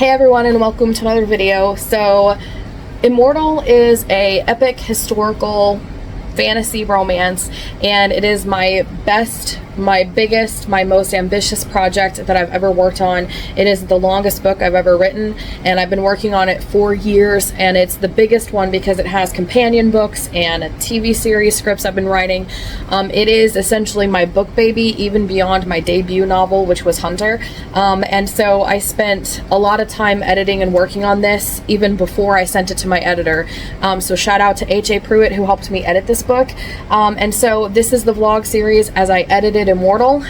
Hey everyone, and welcome to another video. So Immortal is a epic historical fantasy romance, and it is my best, my biggest, my most ambitious project that I've ever worked on. It is the longest book I've ever written, and I've been working on it for years, and it's the biggest one because it has companion books and a TV series scripts I've been writing. It is essentially my book baby, even beyond my debut novel, which was Hunter. And so I spent a lot of time editing and working on this even before I sent it to my editor. So shout out to H.A. Pruitt, who helped me edit this book. And so this is the vlog series as I edited Immortal.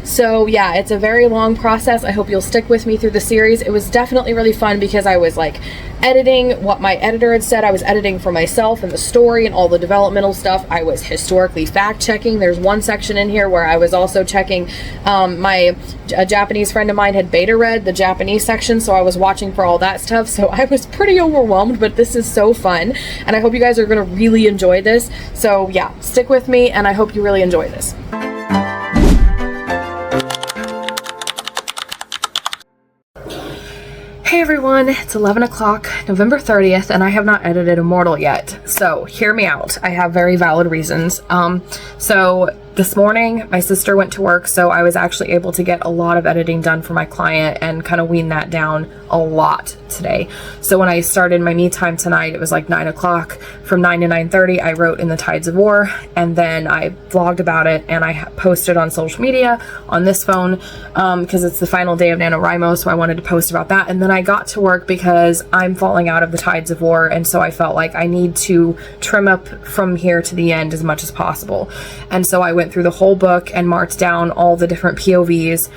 So yeah, it's a very long process. I hope you'll stick with me through the series. It was definitely really fun because I was like editing what my editor had said. I was editing for myself and the story and all the developmental stuff. I was historically fact checking. There's one section in here where I was also checking, a Japanese friend of mine had beta read the Japanese section, so I was watching for all that stuff. So I was pretty overwhelmed, but this is so fun, and I hope you guys are going to really enjoy this. So yeah, stick with me, and I hope you really enjoy this. Hey everyone, it's 11 o'clock, November 30th, and I have not edited Immortal yet. So hear me out. I have very valid reasons. So this morning my sister went to work, so I was actually able to get a lot of editing done for my client and kind of wean that down a lot today. So when I started my me time tonight, it was like 9 o'clock. From 9 to 9:30 I wrote In the Tides of War, and then I vlogged about it, and I posted on social media on this phone because it's the final day of NaNoWriMo, so I wanted to post about that. And then I got to work because I'm falling out of the Tides of War, and so I felt like I need to trim up from here to the end as much as possible. And so I went through the whole book and marked down all the different POVs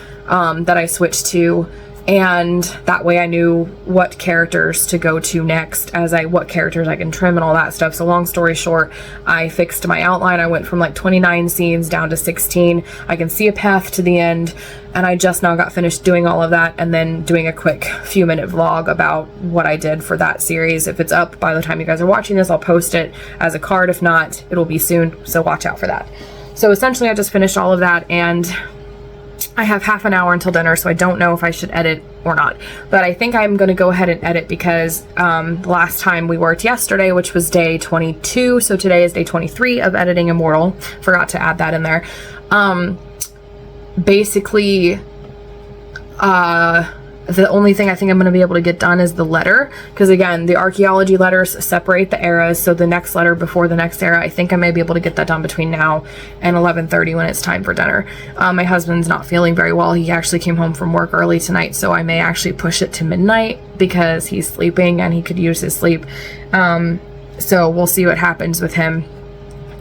that I switched to, and that way I knew what characters to go to next, what characters I can trim and all that stuff. So long story short, I fixed my outline. I went from like 29 scenes down to 16. I can see a path to the end, and I just now got finished doing all of that and then doing a quick few minute vlog about what I did for that series. If it's up by the time you guys are watching this, I'll post it as a card. If not, it'll be soon, so watch out for that. So essentially I just finished all of that, and I have half an hour until dinner, so I don't know if I should edit or not. But I think I'm going to go ahead and edit because last time we worked yesterday, which was day 22, so today is day 23 of editing Immortal. Forgot to add that in there. Basically, the only thing I think I'm going to be able to get done is the letter, because again, the archaeology letters separate the eras, so the next letter before the next era, I think I may be able to get that done between now and 11:30 when it's time for dinner. My husband's not feeling very well. He actually came home from work early tonight, so I may actually push it to midnight because he's sleeping and he could use his sleep. So we'll see what happens with him.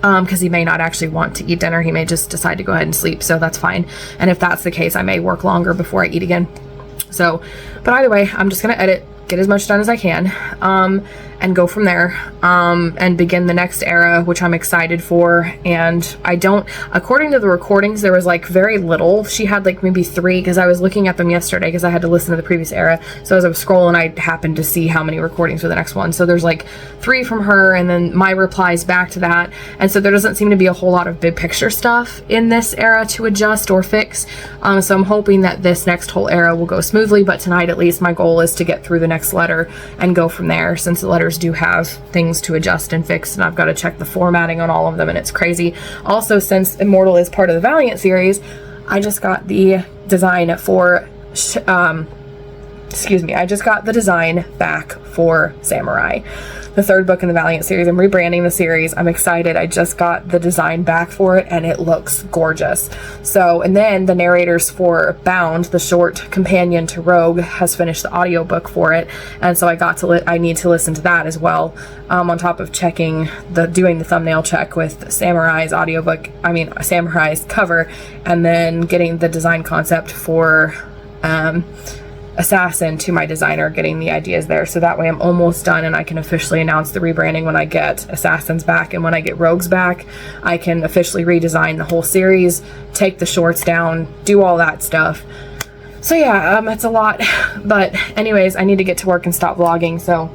Because he may not actually want to eat dinner. He may just decide to go ahead and sleep, so that's fine. And if that's the case, I may work longer before I eat again. So, but either way, I'm just going to edit, get as much done as I can, and go from there, and begin the next era, which I'm excited for. And according to the recordings, there was like very little. She had like maybe 3, because I was looking at them yesterday because I had to listen to the previous era. So as I was scrolling, I happened to see how many recordings for the next one. So there's like 3 from her, and then my replies back to that. And so there doesn't seem to be a whole lot of big picture stuff in this era to adjust or fix. So I'm hoping that this next whole era will go smoothly, but tonight at least my goal is to get through the next letter and go from there, since the letters do have things to adjust and fix, and I've got to check the formatting on all of them, and it's crazy. Also, since Immortal is part of the Valiant series, I just got the design for I just got the design back for Samurai, the 3rd book in the Valiant series. I'm rebranding the series. I'm excited. I just got the design back for it, and it looks gorgeous. So, and then the narrators for Bound, the short companion to Rogue, has finished the audiobook for it, and so I need to listen to that as well, on top of doing the thumbnail check with Samurai's Samurai's cover, and then getting the design concept for Assassin to my designer, getting the ideas there, so that way I'm almost done and I can officially announce the rebranding when I get Assassins back. And when I get Rogues back, I can officially redesign the whole series, take the shorts down, do all that stuff. So yeah, it's a lot, but anyways, I need to get to work and stop vlogging, so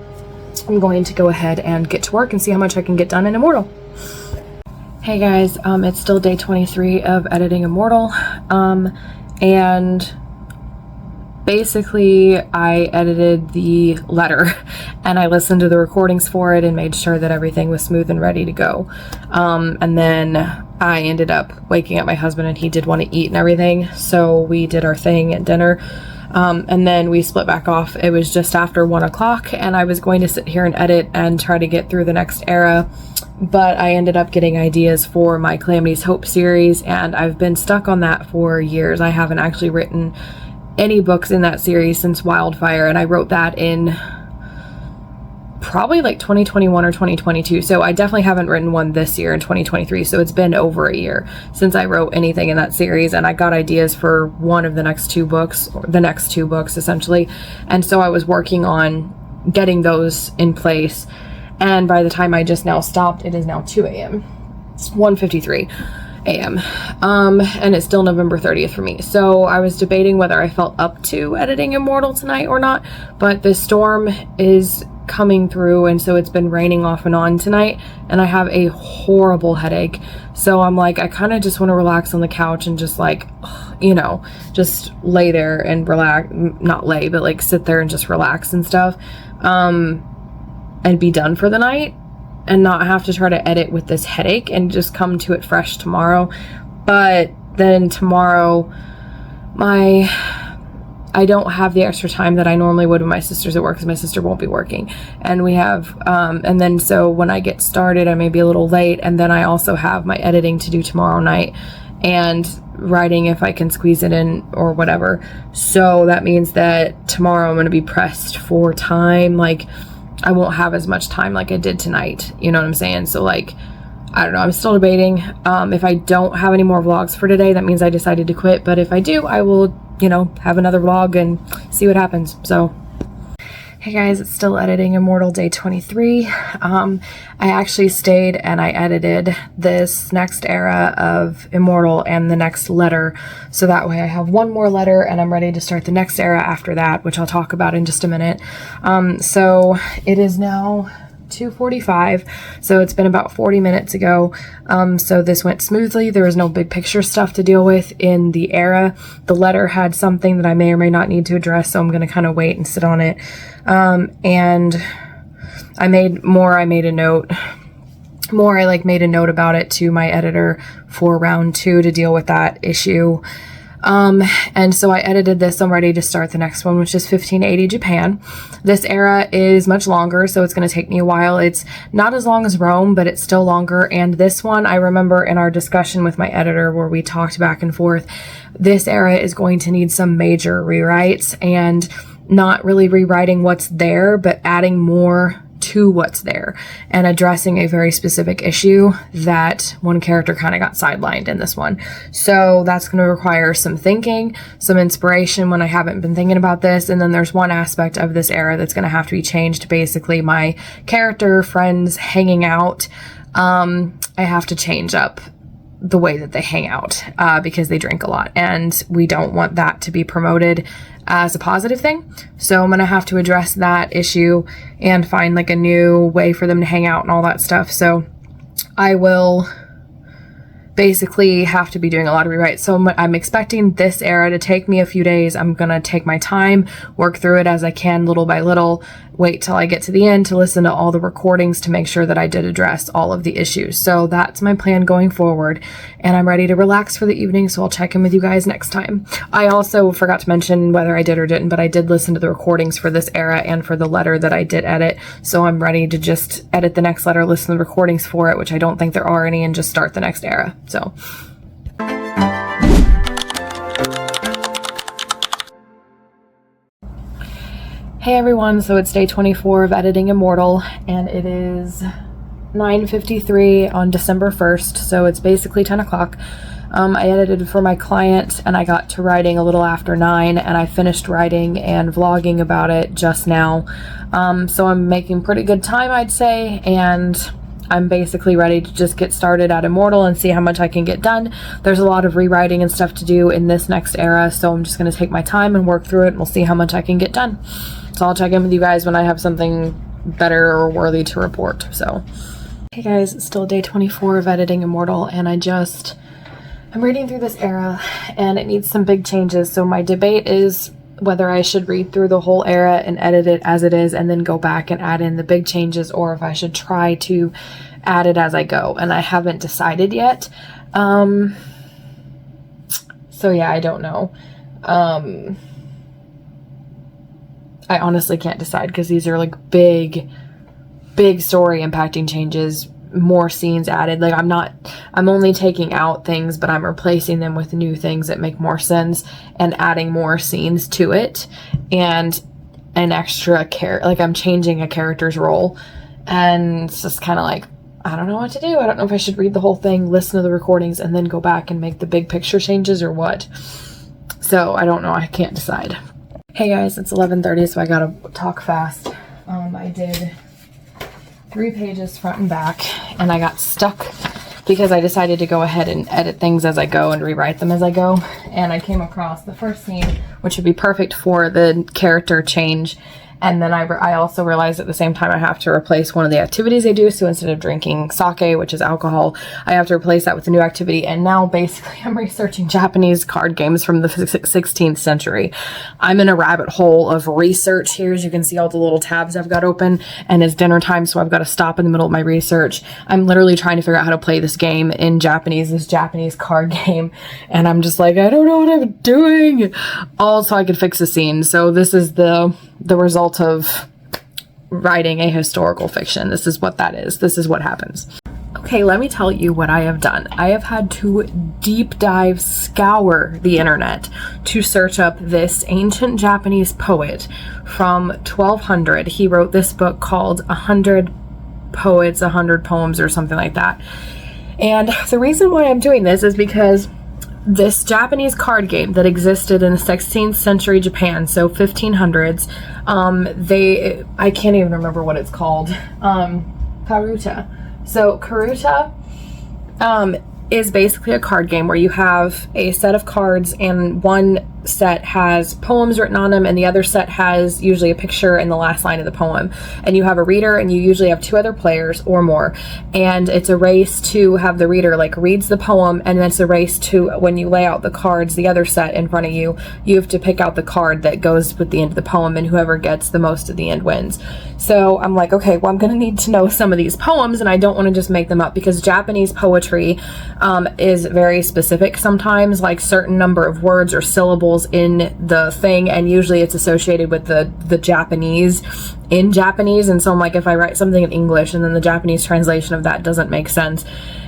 I'm going to go ahead and get to work and see how much I can get done in Immortal. Hey guys, it's still day 23 of editing Immortal, and basically I edited the letter and I listened to the recordings for it and made sure that everything was smooth and ready to go. And then I ended up waking up my husband and he did want to eat and everything. So we did our thing at dinner. And then we split back off. It was just after 1 o'clock and I was going to sit here and edit and try to get through the next era. But I ended up getting ideas for my Calamity's Hope series and I've been stuck on that for years. I haven't actually written any books in that series since Wildfire, and I wrote that in probably like 2021 or 2022. So I definitely haven't written one this year in 2023. So it's been over a year since I wrote anything in that series, and I got ideas for one of the next two books, or the next two books essentially. And so I was working on getting those in place. And by the time I just now stopped, it is now 2 a.m. It's 1:53 a.m. And it's still November 30th for me. So I was debating whether I felt up to editing Immortal tonight or not, but the storm is coming through and so it's been raining off and on tonight and I have a horrible headache. So I'm like, I kind of just want to relax on the couch and just like, you know, just lay there and relax, not lay, but like sit there and just relax and stuff, and be done for the night and not have to try to edit with this headache and just come to it fresh tomorrow. But then tomorrow I don't have the extra time that I normally would when my sister's at work because my sister won't be working. And we have, and then so when I get started, I may be a little late. And then I also have my editing to do tomorrow night and writing if I can squeeze it in or whatever. So that means that tomorrow I'm going to be pressed for time. Like I won't have as much time like I did tonight. You know what I'm saying? So like, I don't know. I'm still debating. If I don't have any more vlogs for today, that means I decided to quit. But if I do, I will, you know, have another vlog and see what happens. So, hey guys, it's still editing Immortal day 23. I actually stayed and I edited this next era of Immortal and the next letter. So that way I have one more letter and I'm ready to start the next era after that, which I'll talk about in just a minute. So it is now 2:45, so it's been about 40 minutes ago. So this went smoothly. There was no big picture stuff to deal with in the era. The letter had something that I may or may not need to address, so I'm going to kind of wait and sit on it. And I made a note about it to my editor for round 2 to deal with that issue. And so I edited this. I'm ready to start the next one, which is 1580 Japan. This era is much longer, so it's going to take me a while. It's not as long as Rome, but it's still longer. And this one, I remember in our discussion with my editor where we talked back and forth, this era is going to need some major rewrites and not really rewriting what's there, but adding more to what's there and addressing a very specific issue that one character kind of got sidelined in this one. So that's going to require some thinking, some inspiration when I haven't been thinking about this. And then there's one aspect of this era that's going to have to be changed. Basically, my character friends hanging out. I have to change up the way that they hang out because they drink a lot and we don't want that to be promoted as a positive thing. So I'm going to have to address that issue and find like a new way for them to hang out and all that stuff. So I will basically have to be doing a lot of rewrites. So I'm expecting this era to take me a few days. I'm going to take my time, work through it as I can little by little, wait till I get to the end to listen to all the recordings to make sure that I did address all of the issues. So that's my plan going forward. And I'm ready to relax for the evening. So I'll check in with you guys next time. I also forgot to mention whether I did or didn't, but I did listen to the recordings for this era and for the letter that I did edit. So I'm ready to just edit the next letter, listen to the recordings for it, which I don't think there are any, and just start the next era. So hey everyone, so it's day 24 of editing Immortal and it is 9:53 on December 1st, so it's basically 10 o'clock. I edited for my client and I got to writing a little after 9 and I finished writing and vlogging about it just now. So I'm making pretty good time, I'd say, and I'm basically ready to just get started at Immortal and see how much I can get done. There's a lot of rewriting and stuff to do in this next era, so I'm just going to take my time and work through it and we'll see how much I can get done. So I'll check in with you guys when I have something better or worthy to report. So, hey guys, it's still day 24 of editing Immortal and I'm reading through this era and it needs some big changes. So my debate is whether I should read through the whole era and edit it as it is and then go back and add in the big changes, or if I should try to add it as I go, and I haven't decided yet. So yeah, I don't know. I honestly can't decide because these are like big story impacting changes, more scenes added. Like I'm only taking out things, but I'm replacing them with new things that make more sense and adding more scenes to it, and an extra like I'm changing a character's role. And it's just kind of like, I don't know what to do. I don't know if I should read the whole thing, listen to the recordings, and then go back and make the big picture changes or what. So I don't know. I can't decide. Hey guys, it's 11:30, so I gotta talk fast. I did 3 pages front and back, and I got stuck because I decided to go ahead and edit things as I go and rewrite them as I go. And I came across the first scene, which would be perfect for the character change. And then I also realized at the same time I have to replace one of the activities I do. So instead of drinking sake, which is alcohol, I have to replace that with a new activity. And now basically I'm researching Japanese card games from the 16th century. I'm in a rabbit hole of research here. As you can see all the little tabs I've got open, and it's dinner time, so I've got to stop in the middle of my research. I'm literally trying to figure out how to play this game in Japanese, this Japanese card game. And I'm just like, I don't know what I'm doing. All so I could fix the scene. So this is the result of writing a historical fiction. This is what that is. This is what happens. Okay, let me tell you what I have done. I have had to deep dive, scour the internet to search up this ancient Japanese poet from 1200. He wrote this book called 100 Poets, 100 Poems, or something like that. And the reason why I'm doing this is because this Japanese card game that existed in the 16th century Japan, so 1500s, I can't even remember what it's called, Karuta. So Karuta is basically a card game where you have a set of cards, and one set has poems written on them, and the other set has usually a picture in the last line of the poem. And you have a reader, and you usually have 2 other players or more. And it's a race to have the reader like reads the poem, and then it's a race to, when you lay out the cards, the other set in front of you, you have to pick out the card that goes with the end of the poem, and whoever gets the most at the end wins. So I'm like, okay, well, I'm gonna need to know some of these poems, and I don't want to just make them up, because Japanese poetry is very specific sometimes, like certain number of words or syllables in the thing, and usually it's associated with the Japanese in Japanese. And so I'm like, if I write something in English and then the Japanese translation of that doesn't make sense,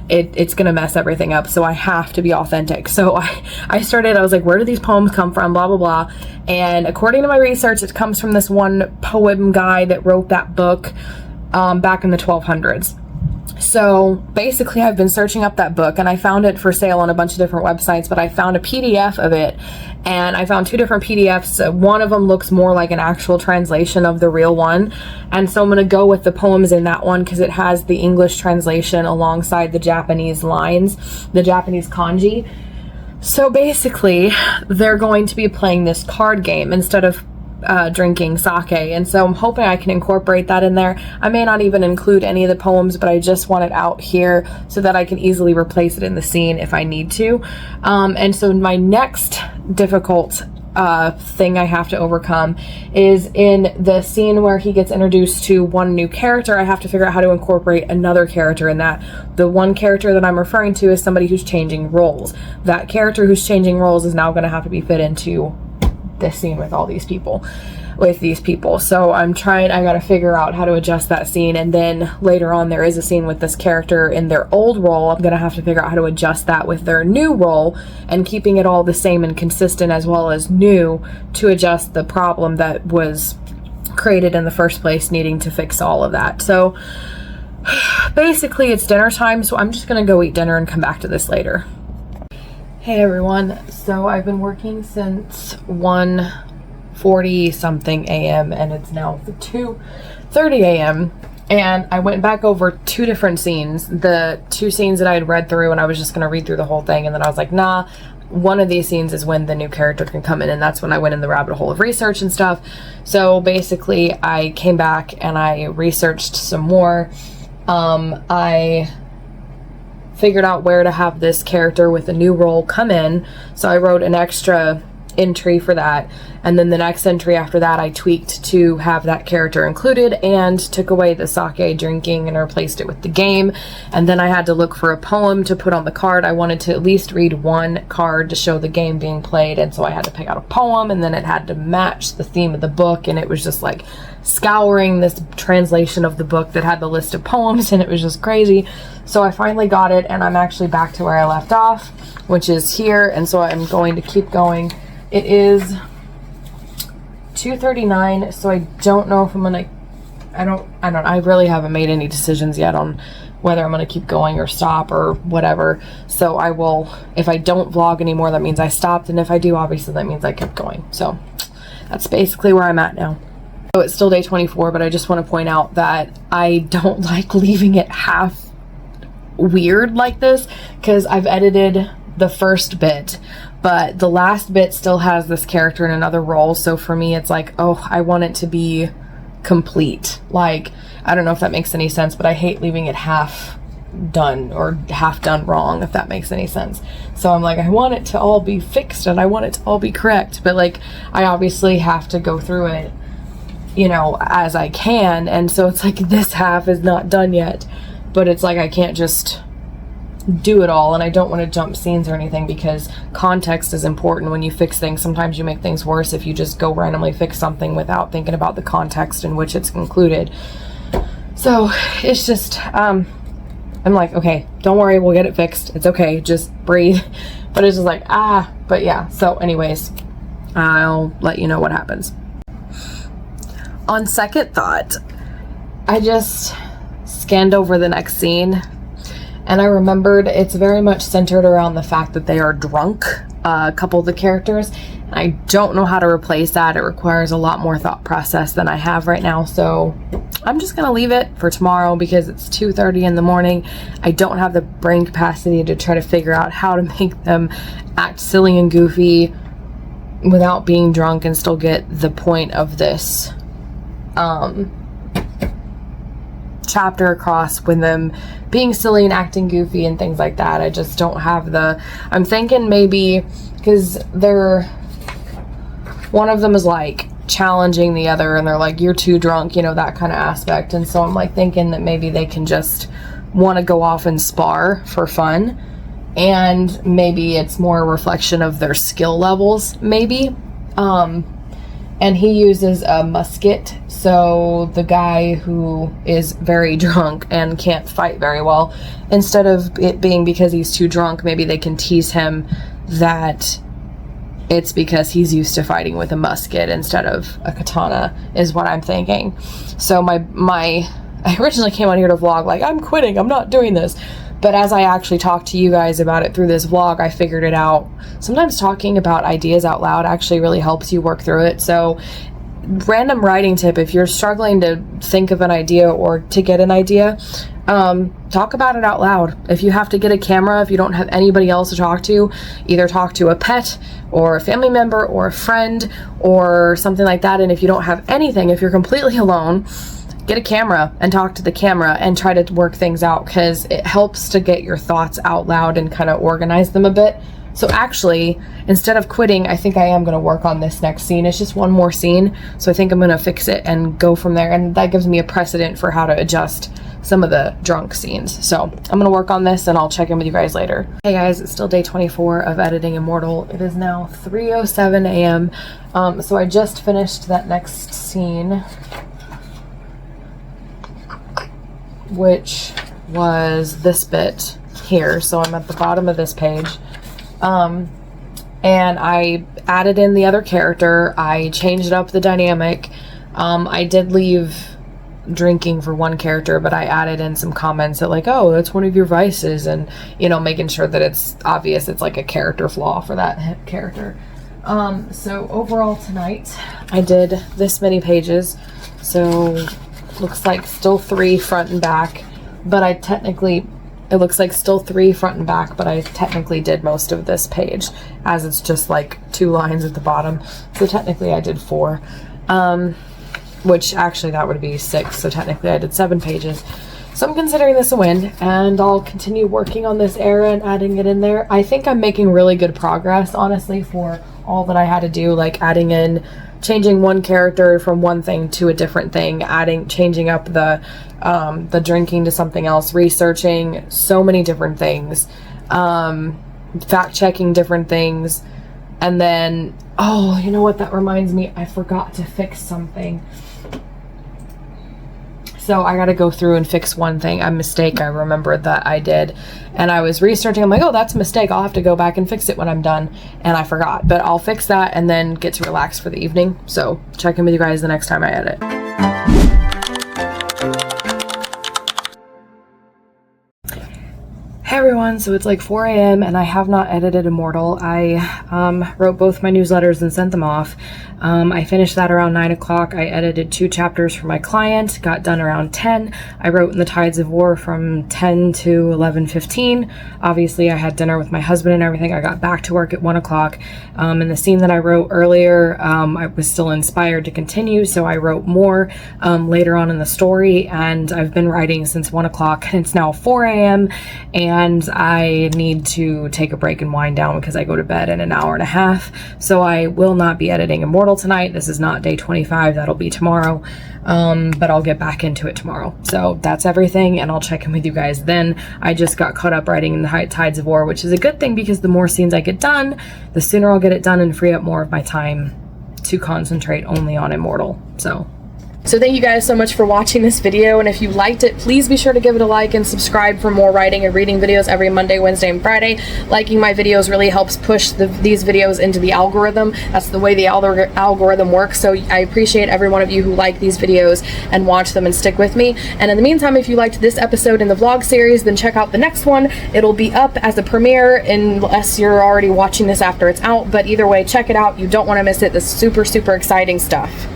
it's gonna mess everything up. So I have to be authentic. So I was like, where do these poems come from, blah blah blah. And according to my research, it comes from this one poem guy that wrote that book back in the 1200s. So basically I've been searching up that book, and I found it for sale on a bunch of different websites, but I found a PDF of it, and I found 2 different PDFs. One of them looks more like an actual translation of the real one, and so I'm going to go with the poems in that one because it has the English translation alongside the Japanese lines, the Japanese kanji. So basically they're going to be playing this card game instead of drinking sake, and so I'm hoping I can incorporate that in there. I may not even include any of the poems, but I just want it out here so that I can easily replace it in the scene if I need to. And so my next difficult thing I have to overcome is in the scene where he gets introduced to one new character. I have to figure out how to incorporate another character in that. The one character that I'm referring to is somebody who's changing roles. That character who's changing roles is now going to have to be fit into this scene with all these people, so I gotta figure out how to adjust that scene. And then later on there is a scene with this character in their old role. I'm gonna have to figure out how to adjust that with their new role, and keeping it all the same and consistent as well as new, to adjust the problem that was created in the first place, needing to fix all of that. So basically it's dinner time, so I'm just gonna go eat dinner and come back to this later. Hey everyone, so I've been working since 1:40 something a.m. and it's now 2:30 a.m. and I went back over 2 different scenes, the 2 scenes that I had read through, and I was just going to read through the whole thing, and then I was like, nah, one of these scenes is when the new character can come in, and that's when I went in the rabbit hole of research and stuff. So basically I came back and I researched some more. I figured out where to have this character with a new role come in, so I wrote an extra entry for that, and then the next entry after that I tweaked to have that character included and took away the sake drinking and replaced it with the game. And then I had to look for a poem to put on the card. I wanted to at least read one card to show the game being played, and so I had to pick out a poem, and then it had to match the theme of the book, and it was just like scouring this translation of the book that had the list of poems, and it was just crazy. So I finally got it, and I'm actually back to where I left off, which is here, and so I'm going to keep going. It is 2:39, so I don't know if I'm gonna, I really haven't made any decisions yet on whether I'm gonna keep going or stop or whatever. So I will, if I don't vlog anymore, that means I stopped, and if I do, obviously that means I kept going. So that's basically where I'm at now. So it's still day 24, but I just want to point out that I don't like leaving it half weird like this, because I've edited the first bit, but the last bit still has this character in another role. So for me, it's like, oh, I want it to be complete. Like, I don't know if that makes any sense, but I hate leaving it half done or half done wrong, if that makes any sense. So I'm like, I want it to all be fixed and I want it to all be correct, but like, I obviously have to go through it, you know, as I can. And so it's like, this half is not done yet, but it's like, I can't just do it all, and I don't want to jump scenes or anything, because context is important when you fix things. Sometimes you make things worse if you just go randomly fix something without thinking about the context in which it's included. So it's just I'm like, okay, don't worry, we'll get it fixed, it's okay, just breathe. But it's just like, but yeah. So anyways, I'll let you know what happens. On second thought, I just scanned over the next scene, and I remembered it's very much centered around the fact that they are drunk, a couple of the characters. I don't know how to replace that. It requires a lot more thought process than I have right now, so I'm just gonna leave it for tomorrow because it's 2:30 in the morning. I don't have the brain capacity to try to figure out how to make them act silly and goofy without being drunk and still get the point of this chapter across with them being silly and acting goofy and things like that. I just don't have the, I'm thinking maybe, because one of them is like challenging the other, and they're like, you're too drunk, you know, that kind of aspect. And so I'm like thinking that maybe they can just want to go off and spar for fun, and maybe it's more a reflection of their skill levels, maybe. And he uses a musket, so the guy who is very drunk and can't fight very well, instead of it being because he's too drunk, maybe they can tease him that it's because he's used to fighting with a musket instead of a katana, is what I'm thinking. So I originally came on here to vlog like, I'm quitting, I'm not doing this. But as I actually talked to you guys about it through this vlog, I figured it out. Sometimes talking about ideas out loud actually really helps you work through it. So, random writing tip, if you're struggling to think of an idea or to get an idea, talk about it out loud. If you have to get a camera, if you don't have anybody else to talk to, either talk to a pet or a family member or a friend or something like that. And if you don't have anything, if you're completely alone, get a camera and talk to the camera and try to work things out, because it helps to get your thoughts out loud and kind of organize them a bit. So actually, instead of quitting, I think I am going to work on this next scene. It's just one more scene, so I think I'm going to fix it and go from there, and that gives me a precedent for how to adjust some of the drunk scenes. So I'm going to work on this, and I'll check in with you guys later. Hey guys, it's still day 24 of editing Immortal. It is now 3:07 a.m. So I just finished that next scene, which was this bit here. So I'm at the bottom of this page, and I added in the other character. I changed up the dynamic. I did leave drinking for one character, but I added in some comments that like, oh, that's one of your vices, and you know, making sure that it's obvious it's like a character flaw for that character. So overall tonight I did this many pages, so looks like still 3 front and back, but it looks like still 3 front and back, but I technically did most of this page, as it's just like 2 lines at the bottom. So technically I did 4, which actually that would be 6. So technically I did 7 pages. So I'm considering this a win, and I'll continue working on this era and adding it in there. I think I'm making really good progress, honestly, for all that I had to do, like adding in, changing one character from one thing to a different thing, changing up the drinking to something else, researching so many different things, fact-checking different things, and then, oh, you know what, that reminds me, I forgot to fix something. So I got to go through and fix one thing, a mistake I remembered that I did, and I was researching. I'm like, oh, that's a mistake. I'll have to go back and fix it when I'm done, and I forgot. But I'll fix that and then get to relax for the evening. So check in with you guys the next time I edit. Hey everyone, so it's like 4 a.m. and I have not edited Immortal. I wrote both my newsletters and sent them off. I finished that around 9 o'clock. I edited 2 chapters for my client, got done around 10. I wrote in the Tides of War from 10 to 11:15. Obviously I had dinner with my husband and everything. I got back to work at 1 o'clock. And the scene that I wrote earlier, I was still inspired to continue, so I wrote more later on in the story, and I've been writing since 1 o'clock, and it's now 4 a.m. and I need to take a break and wind down because I go to bed in an hour and a half. So I will not be editing Immortal tonight. This is not day 25. That'll be tomorrow. But I'll get back into it tomorrow. So that's everything, and I'll check in with you guys then. I just got caught up writing in the Tides of War, which is a good thing because the more scenes I get done, the sooner I'll get it done and free up more of my time to concentrate only on Immortal. So thank you guys so much for watching this video, and if you liked it, please be sure to give it a like and subscribe for more writing and reading videos every Monday, Wednesday, and Friday. Liking my videos really helps push these videos into the algorithm. That's the way the algorithm works, so I appreciate every one of you who like these videos and watch them and stick with me. And in the meantime, if you liked this episode in the vlog series, then check out the next one. It'll be up as a premiere unless you're already watching this after it's out, but either way, check it out. You don't want to miss it. This super, super exciting stuff.